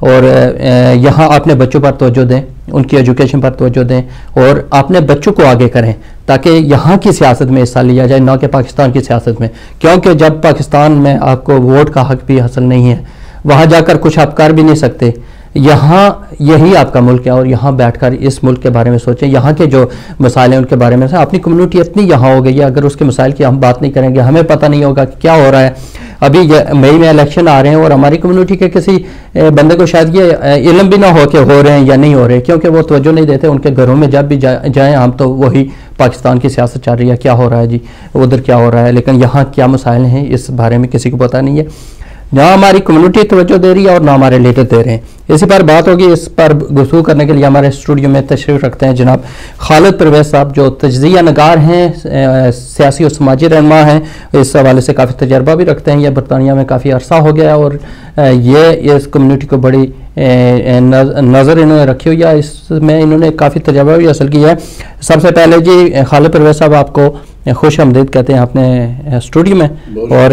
اور یہاں اپنے بچوں پر توجہ دیں، ان کی ایجوکیشن پر توجہ دیں اور اپنے بچوں کو آگے کریں تاکہ یہاں کی سیاست میں حصہ لیا جائے، نہ کہ پاکستان کی سیاست میں. کیونکہ جب پاکستان میں آپ کو ووٹ کا حق بھی حاصل نہیں ہے، وہاں جا کر کچھ آپ کر بھی نہیں سکتے. یہاں یہی آپ کا ملک ہے اور یہاں بیٹھ کر اس ملک کے بارے میں سوچیں، یہاں کے جو مسائل ہیں ان کے بارے میں. اپنی کمیونٹی اتنی یہاں ہو گئی ہے، اگر اس کے مسائل کی ہم بات نہیں کریں گے ہمیں پتہ نہیں ہوگا کہ کیا ہو رہا ہے. ابھی مئی میں الیکشن آ رہے ہیں اور ہماری کمیونٹی کے کسی بندے کو شاید یہ علم بھی نہ ہو کہ ہو رہے ہیں یا نہیں ہو رہے، کیونکہ وہ توجہ نہیں دیتے. ان کے گھروں میں جب بھی جائیں ہم تو وہی پاکستان کی سیاست چل رہی ہے، کیا ہو رہا ہے جی ادھر کیا ہو رہا ہے، لیکن یہاں کیا مسائل ہیں اس بارے میں کسی کو پتہ نہیں ہے. نہ ہماری کمیونٹی توجہ دے رہی ہے اور نہ ہمارے لیڈر دے رہے ہیں. اسی پر بات ہوگی. اس پر گفتگو کرنے کے لیے ہمارے اسٹوڈیو میں تشریف رکھتے ہیں جناب خالد پرویز صاحب، جو تجزیہ نگار ہیں، سیاسی اور سماجی رہنما ہیں. اس حوالے سے کافی تجربہ بھی رکھتے ہیں. یہ برطانیہ میں کافی عرصہ ہو گیا اور یہ اس کمیونٹی کو بڑی نظر انہوں نے رکھی ہوئی ہے. اس میں انہوں نے کافی تجربہ بھی حاصل کیا ہے. سب سے پہلے جی خالد پرویز صاحب آپ کو خوش آمدید کہتے ہیں اپنے اسٹوڈیو میں. اور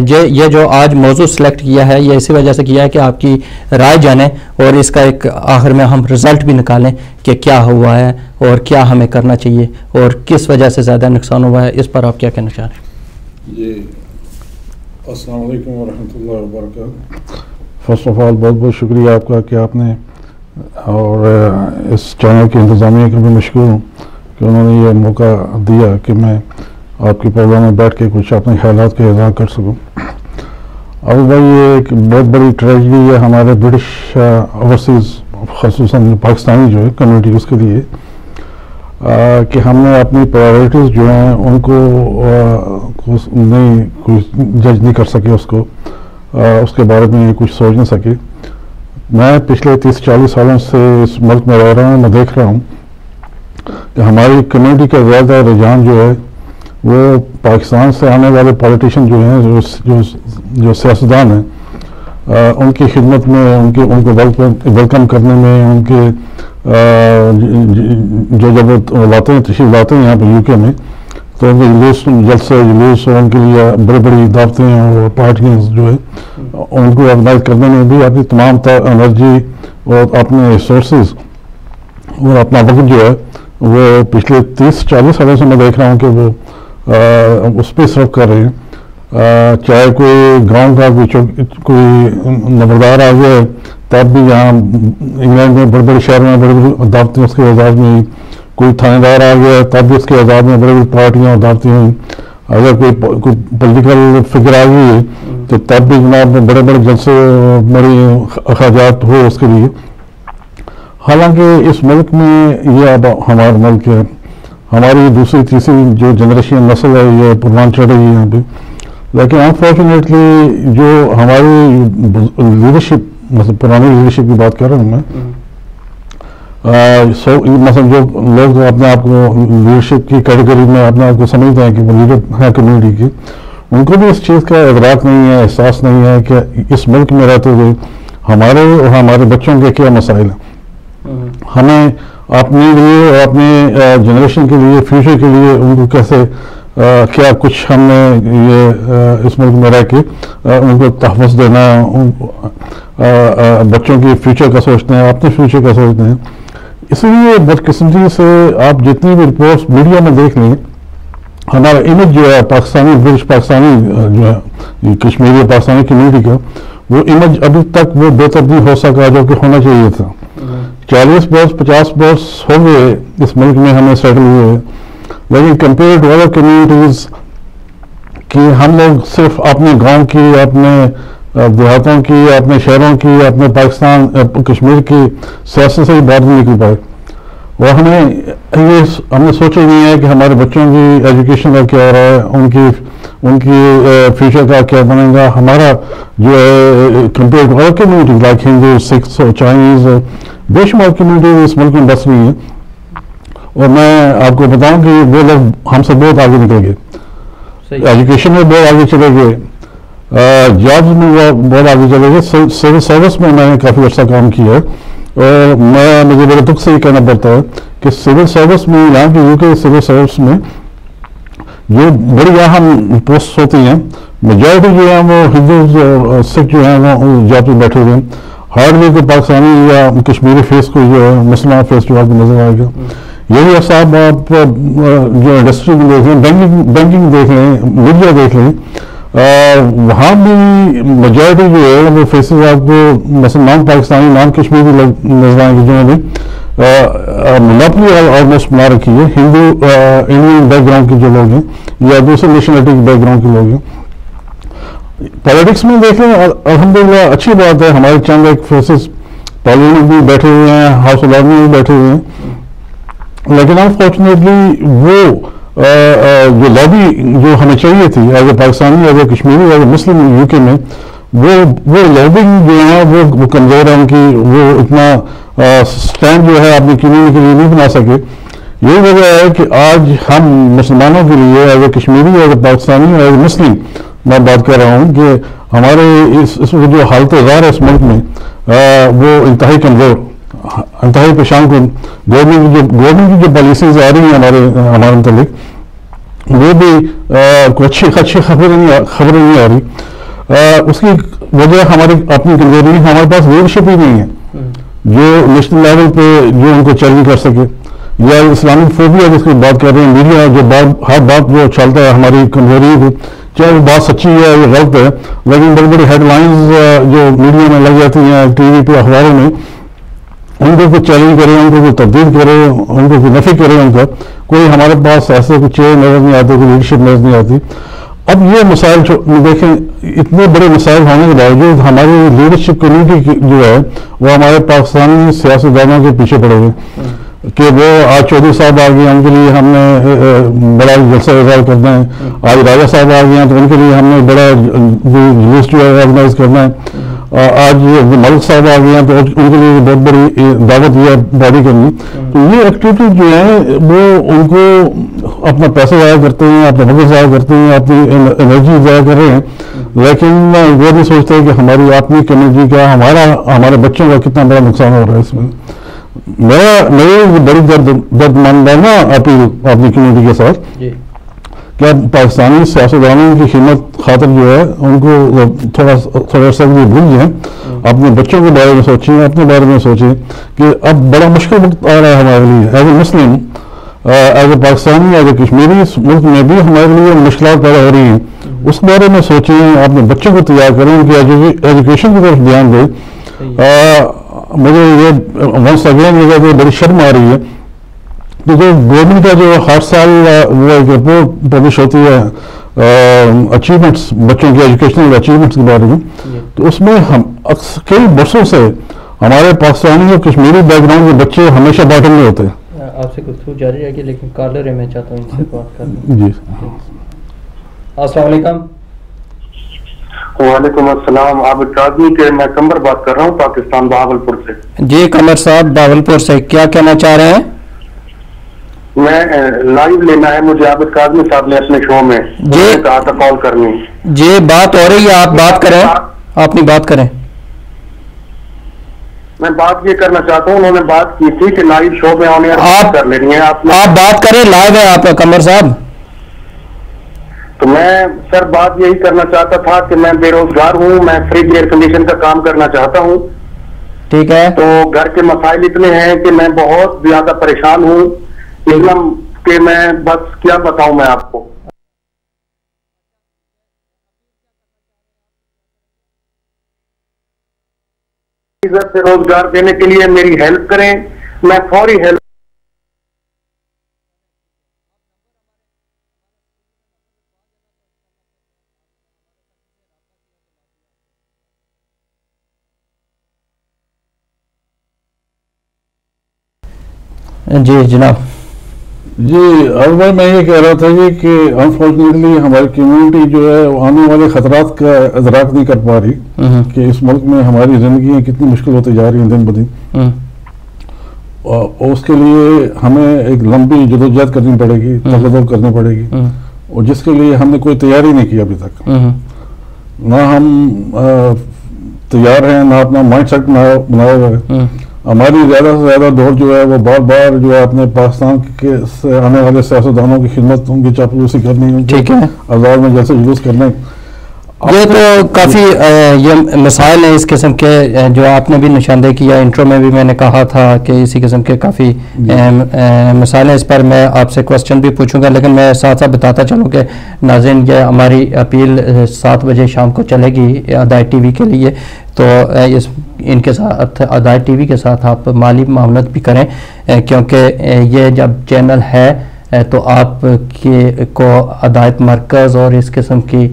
یہ جو آج موضوع سلیکٹ کیا ہے یہ اسی وجہ سے کیا ہے کہ آپ کی رائے جانیں اور اس کا ایک آخر میں ہم رزلٹ بھی نکالیں کہ کیا ہوا ہے اور کیا ہمیں کرنا چاہیے اور کس وجہ سے زیادہ نقصان ہوا ہے. اس پر آپ کیا کہنا چاہ رہے ہیں؟ جی السلام علیکم ورحمۃ اللہ وبرکاتہ. فرسٹ آف آل بہت بہت شکریہ آپ کا کہ آپ نے اور اس چینل کی انتظامیہ کا بھی مشکور ہوں کہ انہوں نے یہ موقع دیا کہ میں آپ کے پروگرام میں بیٹھ کے کچھ اپنے خیالات کا اظہار کر سکوں. اب بھائی یہ ایک بہت بڑی ٹریجڈی ہے ہمارے برٹش اوورسیز خصوصاً پاکستانی جو ہے کمیونٹی اس کے لیے کہ ہم نے اپنی پرائیورٹیز جو ہیں ان کو نہیں کوئی جج نہیں کر سکے، اس کے بارے میں کچھ سوچ نہیں سکے. میں پچھلے 30-40 سالوں سے اس ملک میں رہ رہا ہوں. میں دیکھ رہا ہوں کہ ہماری کمیونٹی کا زیادہ رجحان جو ہے وہ پاکستان سے آنے والے پولیٹیشین جو ہیں، جو سیاستدان ہیں، ان کی خدمت میں، ان کو ویلکم کرنے میں، ان کے جو جب لاتے ہیں تشریف لاتے ہیں یہاں پہ یو کے میں تو ان کے جلسے جلوس اور ان کے لیے بڑی بڑی دعوتیں اور پارٹیاں جو ہے ان کو آرگنائز کرنے میں بھی اپنی تمام انرجی اور اپنے ریسورسز اور اپنا وقت جو ہے وہ پچھلے 30-40 سالوں سے میں دیکھ رہا ہوں کہ وہ اس پہ صرف کر رہے ہیں. چاہے کوئی گاؤں کا کوئی نمبردار آ گیا تب بھی یہاں انگلینڈ میں بڑے بڑے شہروں میں بڑی بڑی دعوتیں اس کے اعزاز میں ہوئی. کوئی تھانے دار آ گیا تب بھی اس کے اعزاز میں بڑی بڑی پارٹیاں اور دعوتیں ہوئیں. اگر کوئی پولیٹیکل فگر آ گئی ہے تو تب بھی جناب بڑے بڑے جلسے بڑی اخراجات ہوئے اس کے لیے. حالانکہ اس ملک میں یہ اب ہمارا ملک ہے، ہماری دوسری تیسری جو جنریشن نسل ہے یہ پروان چڑھ رہی ہے یہاں پہ. لیکن انفارچونیٹلی جو ہماری لیڈرشپ، مثلا پرانی لیڈرشپ کی بات کر رہا ہوں میں، مثلا جو لوگ اپنے آپ کو لیڈرشپ کی کیٹیگری میں اپنے آپ کو سمجھتے ہیں کہ وہ لیڈر ہیں کمیونٹی کے، ان کو بھی اس چیز کا ادراک نہیں ہے، احساس نہیں ہے کہ اس ملک میں رہتے ہوئے ہمارے اور ہمارے بچوں کے کیا مسائل ہیں. ہمیں اپنے لیے اور اپنے جنریشن کے لیے، فیوچر کے لیے ان کو کیسے کیا کچھ ہم نے یہ اس ملک میں رہ کے ان کو تحفظ دینا، بچوں کی فیوچر کا سوچتے ہیں، اپنے فیوچر کا سوچتے ہیں. اس لیے بدقسمتی سے آپ جتنی بھی رپورٹس میڈیا میں دیکھ لیں، ہمارا امیج جو ہے پاکستانی برٹش پاکستانی جو ہے کشمیری پاکستانی کمیونٹی کا، وہ امیج ابھی تک وہ بہتر نہیں ہو سکا جو کہ ہونا چاہیے تھا. 40 برس 50 برس ہو گئے اس ملک میں ہمیں سیٹل ہوئے، لیکن کمپیئر ٹو ادر کمیونٹیز کہ ہم لوگ صرف اپنے گاؤں کی، اپنے دیہاتوں کی، اپنے شہروں کی، اپنے پاکستان کشمیر کی سیاست سے ہی باہر نہیں نکل پائے. اور ہم نے سوچا نہیں ہے کہ ہمارے بچوں کی ایجوکیشن کا کیا ہو رہا ہے، ان کی فیوچر کا کیا بنے گا. ہمارا جو ہے compare to other communities like Hindu, Sikh اور چائنیز، بے شمار کمیونٹیز اس ملک میں بس رہی ہیں. اور میں آپ کو بتاؤں کہ وہ لوگ ہم سے بہت آگے نکل گئے، ایجوکیشن میں بہت آگے چلے گئے، جابس میں بہت آگے چلے گئے. سول سروس میں نے کافی عرصہ کام کیا ہے اور مجھے بڑے دکھ سے یہ کہنا پڑتا ہے کہ سول سروس میں، یہاں کے یو کے سول سروس میں جو بڑی اہم پوسٹ ہوتی ہیں، میجورٹی جو ہیں وہ ہندوز اور سکھ جو ہیں وہ جاب پہ بیٹھے ہوئے ہیں. ہارڈ ویئر کو پاکستانی یا کشمیری فیس کو جو ہے مسلمان فیس جو آپ کو نظر آئے گا. یہی حساب آپ جو انڈسٹری میں دیکھ لیں, بینکنگ دیکھ لیں, میڈیا دیکھ لیں, وہاں بھی میجورٹی جو ہے وہ فیسز آپ کو مثلا نان پاکستانی نان کشمیری نظر آئیں گے, جنہوں نے ملاپلی آلموسٹ بنا رکھی ہے ہندو انڈین بیک گراؤنڈ کے جو لوگ ہیں یا دوسرے نیشنلٹی کے بیک گراؤنڈ کے لوگ ہیں. پالیٹکس میں دیکھ لیں الحمدللہ اچھی بات ہے, ہمارے چند ایک فیسز پارلیمنٹ میں بیٹھے ہوئے ہیں, ہاؤس آف لارڈز میں بھی بیٹھے ہوئے ہیں, لیکن انفارچونیٹلی وہ جو لابی جو ہمیں چاہیے تھی as a Pakistani, as a Kashmiri, as a Muslim you کے میں, وہ لابنگ جو ہے وہ کمزور ہے ان کی, وہ اتنا اسٹینڈ جو ہے اپنی کمیونٹی کے لیے نہیں بنا سکے. یہی وجہ ہے کہ آج ہم مسلمانوں کے لیے as a Kashmiri, as a Pakistani, as a Muslim میں بات کر رہا ہوں کہ ہمارے اس جو حالت زار ہے اس ملک میں وہ انتہائی کمزور, انتہائی پریشان کن. گورنمنٹ کی جو پالیسیز آ رہی ہیں ہمارے متعلق وہ بھی کوئی اچھی خبریں نہیں آ رہی. اس کی وجہ ہماری اپنی کمزوری ہے, ہمارے پاس لیڈرشپ ہی نہیں ہے جو نیشنل لیول پہ جو ان کو چیلنج کر سکے. یا اسلامک فوبیا جس کی بات کر رہے ہیں, میڈیا جو ہر بات جو چلتا ہے ہماری کمزوری کو, چاہے وہ بات سچی ہے یا غلط ہے, لیکن بڑی بڑی ہیڈ لائنز جو میڈیا میں لگ جاتی ہیں, ٹی وی پہ, اخباروں میں, ان کو کوئی چیلنج کرے, ان کو کوئی تبدیل کرے, ان کو کوئی نفی کرے, ان کا کوئی ہمارے پاس ایسے کوئی چیئر نظر نہیں آتے, کوئی لیڈرشپ نظر نہیں آتی. اب یہ مسائل دیکھیں, اتنے بڑے مسائل ہونے کے باوجود ہماری لیڈرشپ کمیونٹی جو ہے وہ ہمارے پاکستانی سیاستدانوں کے پیچھے پڑے ہوئے کہ وہ آج چودھری صاحب آ گئے, ان کے لیے ہم نے بڑا جلسہ اظہار کرنا ہے. آج راجہ صاحب آ گئے ہیں تو ان کے لیے ہم نے بڑا جلوس جو ہے آرگنائز کرنا ہے. آج ملک صاحب آ گئے ہیں تو ان کے لیے بہت بڑی دعوت یا باڈی کرنی. تو یہ ایکٹیویٹی جو ہے وہ ان کو اپنا پیسہ ضائع کرتے ہیں, اپنا وقت ضائع کرتے ہیں, اپنی انرجی ضائع کر رہے ہیں, لیکن وہ نہیں سوچتے کہ ہماری اپنی کمیونٹی کا, ہمارے بچوں کا کتنا بڑا نقصان ہو رہا ہے اس میں. میری بڑی درد مندانہ اپیل اپنی کمیونٹی کے ساتھ کہ پاکستانی سیاستدانوں کی خدمت خاطر جو ہے ان کو تھوڑا سا بھی بھول جائیں, اپنے بچوں کے بارے میں سوچیں, اپنے بارے میں سوچیں کہ اب بڑا مشکل وقت آ رہا ہے ہمارے لیے as a Muslim, as a Pakistani, as a Kashmiri. ملک میں بھی ہمارے لیے مشکلات پیدا ہو رہی ہیں, اس بارے میں سوچیں, اپنے بچوں کو تیار کریں, ان کی ایجوکیشن کی طرف دھیان دیں. مجھے یہ ونس اگین مجھے بڑی شرم آ رہی ہے کہ جو گورنمنٹ کا جو ہر سال وہ ایک رپورٹ پبلش ہوتی ہے اچیومنٹس, بچوں کی ایجوکیشنل اچیومنٹس کے بارے میں, تو اس میں ہم کئی برسوں سے ہمارے پاکستانی اور کشمیری بیک گراؤنڈ کے بچے ہمیشہ باٹم میں ہوتے ہیں. آپ سے گفتگو جاری رہے گی, لیکن کالر ہے, میں چاہتا ہوں ان سے بات کرنا. جی السلام علیکم. وعلیکم السلام. عابد کاظمی کے میں قمر بات کر رہا ہوں پاکستان بہاولپور سے. جی قمر صاحب بہاولپور سے, کیا کہنا چاہ رہے ہیں؟ میں لائیو لینا ہے مجھے عابد کاظمی صاحب نے اپنے شو میں کہا تھا کال کرنی. جی بات ہو رہی ہے, آپ بات کریں, آپ اپنی بات کریں. میں بات یہ کرنا چاہتا ہوں, انہوں نے بات کی تھی کہ لائیو شو میں آنے آپ کر لینی ہے. آپ بات کریں, لائیو ہے آپ قمر صاحب. تو میں سر بات یہی کرنا چاہتا تھا کہ میں بے روزگار ہوں, میں فریج ایئر کنڈیشن کا کام کرنا چاہتا ہوں. ٹھیک ہے. تو گھر کے مسائل اتنے ہیں کہ میں بہت زیادہ پریشان ہوں کہ میں بس کیا بتاؤں میں آپ کو. سے روزگار دینے کے لیے میری ہیلپ کریں, میں فوری ہیلپ. جی جناب. جی اب میں یہ کہہ رہا تھا کہ انفارچونیٹلی ہماری کمیونٹی جو ہے آنے والے خطرات کا ادراک نہیں کر پا رہی کہ اس ملک میں ہماری زندگیاں کتنی مشکل ہوتی جا رہی ہیں دن بدن, اور اس کے لیے ہمیں ایک لمبی جدوجہد کرنی پڑے گی, تقدم کرنی پڑے گی, اور جس کے لیے ہم نے کوئی تیاری نہیں کی ابھی تک. نہ ہم تیار ہیں, نہ اپنا مائنڈ سیٹ بنایا ہوا ہے. ہماری زیادہ سے زیادہ دور جو ہے وہ بار بار جو ہے اپنے پاکستان کے سے آنے والے سیاستدانوں کی خدمت, ان کی چاپلوسی کرنی, ان کے آزاد میں جیسے جلوس کرنے. یہ تو کافی یہ مسائل ہیں اس قسم کے جو آپ نے بھی نشاندہی کیا انٹرو میں بھی میں نے کہا تھا کہ اسی قسم کے کافی مسائل ہیں. اس پر میں آپ سے کوسچن بھی پوچھوں گا لیکن میں ساتھ ساتھ بتاتا چلوں کہ ناظرین یہ ہماری اپیل 7 بجے شام کو چلے گی ادائی ٹی وی کے لیے, تو ان کے ساتھ ادائی ٹی وی کے ساتھ آپ مالی معاملات بھی کریں کیونکہ یہ جب چینل ہے تو آپ کو ہدایت مرکز اور اس قسم کی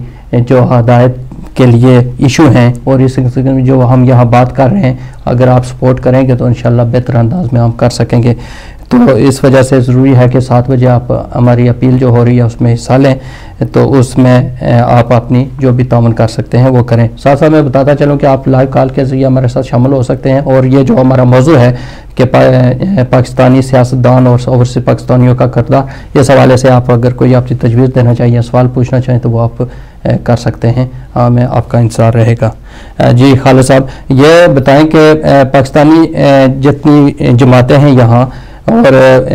جو ہدایت کے لیے ایشو ہیں اور اس قسم کی جو ہم یہاں بات کر رہے ہیں اگر آپ سپورٹ کریں گے تو انشاءاللہ بہتر انداز میں ہم کر سکیں گے. تو اس وجہ سے ضروری ہے کہ 7 بجے آپ ہماری اپیل جو ہو رہی ہے اس میں حصہ لیں, تو اس میں آپ اپنی جو بھی تعاون کر سکتے ہیں وہ کریں. ساتھ ساتھ میں بتاتا چلوں کہ آپ لائیو کال کے ذریعے ہمارے ساتھ شامل ہو سکتے ہیں, اور یہ جو ہمارا موضوع ہے کہ پاکستانی سیاستدان اور اوورسیز پاکستانیوں کا کردار, اس حوالے سے آپ اگر کوئی آپ کی تجویز دینا چاہیے, سوال پوچھنا چاہیں تو وہ آپ کر سکتے ہیں. ہمیں آپ کا انتظار رہے گا. جی خالد صاحب, یہ بتائیں کہ پاکستانی جتنی جماعتیں ہیں یہاں اور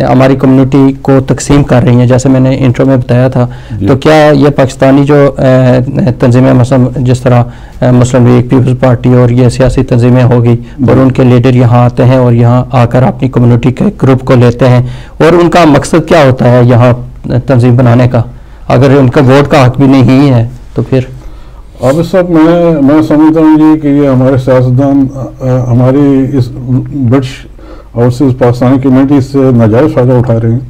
ہماری کمیونٹی کو تقسیم کر رہی ہیں, جیسے میں نے انٹرو میں بتایا تھا, تو کیا یہ پاکستانی جو تنظیمیں مثلا جس طرح مسلم لیگ, پیپلز پارٹی اور یہ سیاسی تنظیمیں ہوگی اور ان کے لیڈر یہاں آتے ہیں اور یہاں آ کر اپنی کمیونٹی کے گروپ کو لیتے ہیں, اور ان کا مقصد کیا ہوتا ہے یہاں تنظیم بنانے کا؟ اگر ان کا ووٹ کا حق بھی نہیں ہے تو پھر اب اس وقت میں سمجھتا ہوں جی کہ یہ ہمارے سیاستدان ہماری اس برٹش اوورسیز پاکستانی کمیونٹی سے ناجائز فائدہ اٹھا رہے ہیں,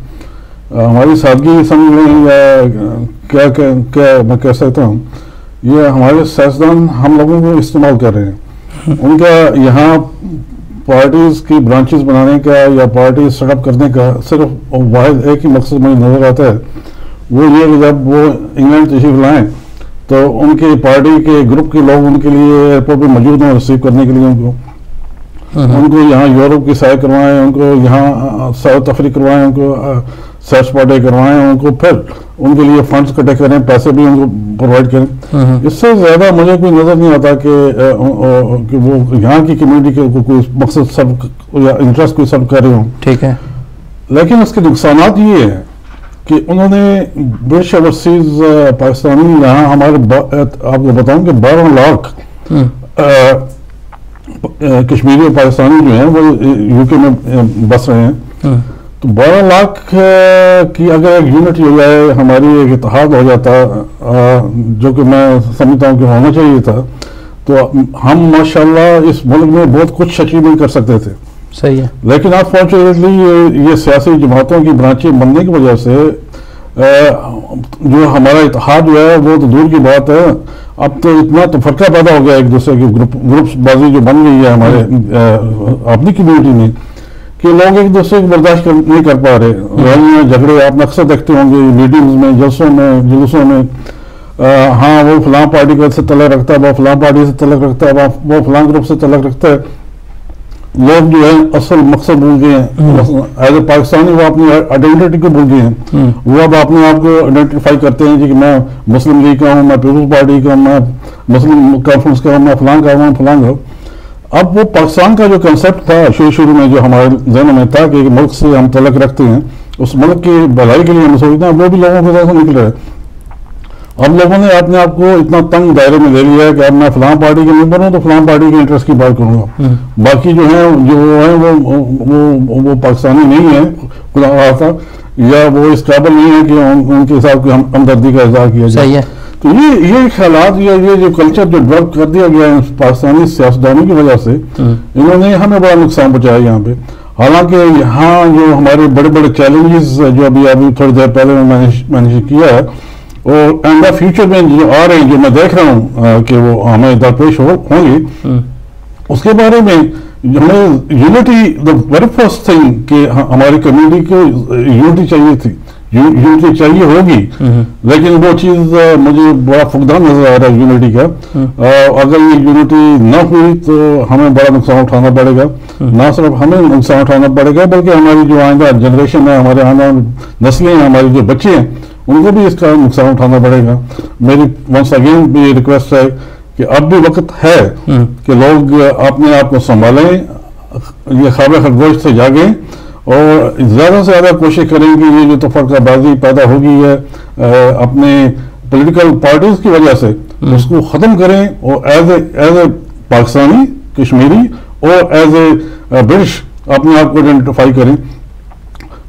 ہماری سادگی سمجھ رہے ہیں یا کیا میں کہہ سکتا ہوں, یہ ہمارے سیاستدان ہم لوگوں کو استعمال کر رہے ہیں. ان کا یہاں پارٹیز کی برانچز بنانے کا یا پارٹیز سیٹ اپ کرنے کا صرف واحد ایک ہی مقصد مجھے نظر آتا ہے, وہ یہ کہ جب وہ انگلینڈ تشریف لائیں تو ان کی پارٹی کے گروپ کے لوگ ان کے لیے ایئرپورٹ پہ موجود ہوں ریسیو کرنے کے لیے, ان کو یہاں یورپ کی سیر کروائیں, ان کو یہاں سیر و تفریح کروائیں, ان کو سیر سپاٹے کروائیں, ان کو پھر ان کے لیے فنڈز اکٹھے کریں, پیسے بھی ان کو پرووائڈ کریں. اس سے زیادہ مجھے کوئی نظر نہیں آتا کہ وہ یہاں کی کمیونٹی کے کوئی مقصد سب یا انٹرسٹ کوئی سب کر رہے ہوں. ٹھیک ہے, لیکن اس کے نقصانات یہ ہیں کہ انہوں نے برٹش اوورسیز پاکستانی یہاں ہمارے آپ کو بتاؤں کہ 12 لاکھ کشمیری اور پاکستانی جو ہیں وہ یو کے میں بس رہے ہیں, تو 12 لاکھ کی اگر ایک یونٹ ہو جائے, ہماری ایک اتحاد ہو جاتا جو کہ میں سمجھتا ہوں کہ ہونا چاہیے تھا, تو ہم ماشاءاللہ اس ملک میں بہت کچھ اچیومنٹ کر سکتے تھے. صحیح ہے, لیکن انفارچونیٹلی یہ سیاسی جماعتوں کی برانچیں بننے کی وجہ سے جو ہمارا اتحاد جو ہے وہ تو دور کی بات ہے, اب تو اتنا تو فرقہ پیدا ہو گیا ایک دوسرے کی گروپس بازی جو بن گئی ہے ہمارے اپنی کمیونٹی میں, کہ لوگ ایک دوسرے کو برداشت نہیں کر پا رہے. ریلیاں جھگڑے آپ اکثر دیکھتے ہوں گے میٹنگز میں, جلسوں میں, جلوسوں میں, ہاں وہ فلاں پارٹی سے تعلق رکھتا ہے, وہ فلاں پارٹی سے تعلق رکھتا ہے, وہ فلاں گروپ سے تعلق رکھتا ہے. لوگ جو ہے اصل مقصد بھول گئے ہیں. ایز اے پاکستانی وہ اپنی آئیڈینٹی کو بھول گئے ہیں. وہ اب اپنے آپ کو آئیڈینٹیفائی کرتے ہیں جی کہ میں مسلم لیگ کا ہوں, میں پیپلز پارٹی کا ہوں, میں مسلم کانفرنس کا ہوں, میں فلاں کا ہوں, فلاں کا ہوں. اب وہ پاکستان کا جو کنسیپٹ تھا شروع میں جو ہمارے ذہنوں میں تھا کہ ایک ملک سے ہم تعلق رکھتے ہیں, اس ملک کی بھلائی کے لیے ہم سوچتے ہیں, وہ بھی لوگوں کے ساتھ نکل رہا ہے. اب لوگوں نے اپنے آپ کو اتنا تنگ دائرے میں لے لیا ہے کہ اب میں فلاں پارٹی کے ممبر ہوں تو فلاں پارٹی کے انٹرسٹ کی بات کروں گا, باقی جو ہیں وہ پاکستانی نہیں ہیں خدا خواستہ, یا وہ اس قابل نہیں ہے کہ ان کے ساتھ ہمدردی کا اظہار کیا جائے. تو یہ خیالات یا یہ جو کلچر جو ڈیولپ کر دیا گیا ہے پاکستانی سیاستدانوں کی وجہ سے, انہوں نے ہمیں بڑا نقصان پہنچایا یہاں پہ. حالانکہ یہاں جو ہمارے بڑے بڑے چیلنجز جو ابھی تھوڑی دیر پہلے میں نے کیا ہے, اور اینڈ فیوچر میں جو آ رہے ہیں, جو میں دیکھ رہا ہوں کہ وہ ہمیں درپیش ہوں گی, اس کے بارے میں ہمیں unity the very first thing کہ ہماری کمیونٹی کو یونٹی چاہیے تھی, یونٹی چاہیے ہوگی, لیکن وہ چیز مجھے بڑا فقدان نظر آ رہا ہے یونٹی کا. اگر یہ یونٹی نہ ہوئی تو ہمیں بڑا نقصان اٹھانا پڑے گا. نہ صرف ہمیں نقصان اٹھانا پڑے گا بلکہ ہماری جو آئندہ جنریشن ہے, ہمارے آئندہ نسلیں ہیں, ہمارے جو بچے ہیں, ان کو بھی اس کا نقصان اٹھانا پڑے گا. میری ونس اگین بھی یہ ریکویسٹ ہے کہ اب بھی وقت ہے کہ لوگ اپنے آپ کو سنبھالیں, یہ خواب خرگوش سے جاگیں اور زیادہ سے زیادہ کوشش کریں کہ یہ جو تفرقہ بازی پیدا ہو گئی ہے اپنے پولیٹیکل پارٹیز کی وجہ سے اس کو ختم کریں اور ایز اے پاکستانی کشمیری اور ایز اے برٹش اپنے آپ کو آئیڈینٹیفائی کریں.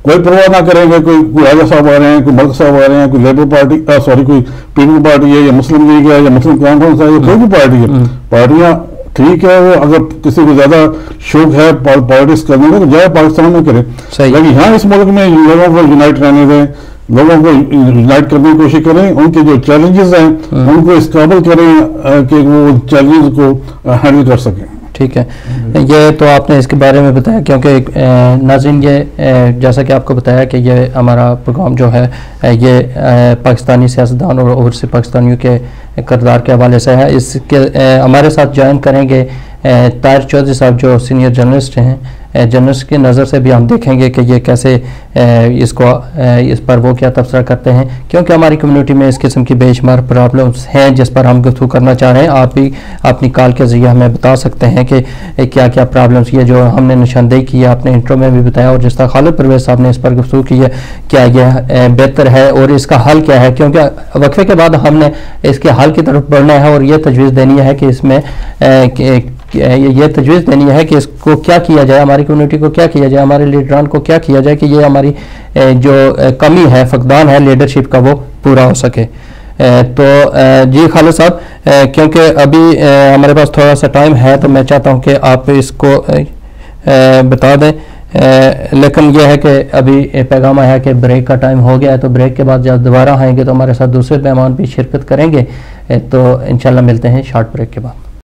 کوئی پرواہ نہ کریں گے کوئی آجا صاحب آ رہے ہیں, کوئی ملک صاحب آ رہے ہیں, کوئی لیبر پارٹی کوئی پیپل پارٹی ہے یا مسلم لیگ ہے یا مسلم کانفرنس ہے یا کوئی بھی پارٹی ہے. پارٹیاں ٹھیک ہے, وہ اگر کسی کو زیادہ شوق ہے پالیٹکس کرنے کا تو جائے پاکستان میں کرے, لیکن یہاں اس ملک میں لوگوں کو یونائٹ رہنے دیں, لوگوں کو یونائٹ کرنے کی کوشش کریں, ان کے جو چیلنجز ہیں ان کو اس قابل کریں کہ وہ چیلنجز کو ہینڈل کر سکیں. ٹھیک ہے, یہ تو آپ نے اس کے بارے میں بتایا, کیونکہ ناظرین یہ جیسا کہ آپ کو بتایا کہ یہ ہمارا پروگرام جو ہے یہ پاکستانی سیاستدان اور عورسی پاکستانیوں کے کردار کے حوالے سے ہے. اس کے ہمارے ساتھ جوائن کریں گے طاہر چودھری صاحب جو سینئر جرنلسٹ ہیں. جرنلسٹ کی نظر سے بھی ہم دیکھیں گے کہ یہ کیسے اس پر وہ کیا تبصرہ کرتے ہیں, کیونکہ ہماری کمیونٹی میں اس قسم کی بے شمار پرابلمس ہیں جس پر ہم گفتگو کرنا چاہ رہے ہیں. آپ بھی اپنی کال کے ذریعے ہمیں بتا سکتے ہیں کہ کیا کیا پرابلمس یہ جو ہم نے نشاندہی کی ہے, آپ نے انٹرو میں بھی بتایا, اور جس طرح خالد پرویز صاحب نے اس پر گفتگو کی ہے, کیا یہ بہتر ہے اور اس کا حل کیا ہے, کیونکہ وقفے کے بعد ہم نے اس کے حل کی طرف بڑھنا ہے اور یہ تجویز دینی ہے کہ اس میں یہ تجویز دینی ہے کہ اس کو کیا کیا جائے, ہماری کمیونٹی کو کیا کیا جائے, ہمارے لیڈران کو کیا کیا جائے کہ یہ ہماری جو کمی ہے, فقدان ہے لیڈرشپ کا, وہ پورا ہو سکے. تو جی خالد صاحب, کیونکہ ابھی ہمارے پاس تھوڑا سا ٹائم ہے تو میں چاہتا ہوں کہ آپ اس کو بتا دیں, لیکن یہ ہے کہ ابھی پیغام آیا کہ بریک کا ٹائم ہو گیا ہے, تو بریک کے بعد جب دوبارہ آئیں گے تو ہمارے ساتھ دوسرے مہمان بھی شرکت کریں گے, تو انشاءاللہ ملتے ہیں شارٹ بریک کے بعد.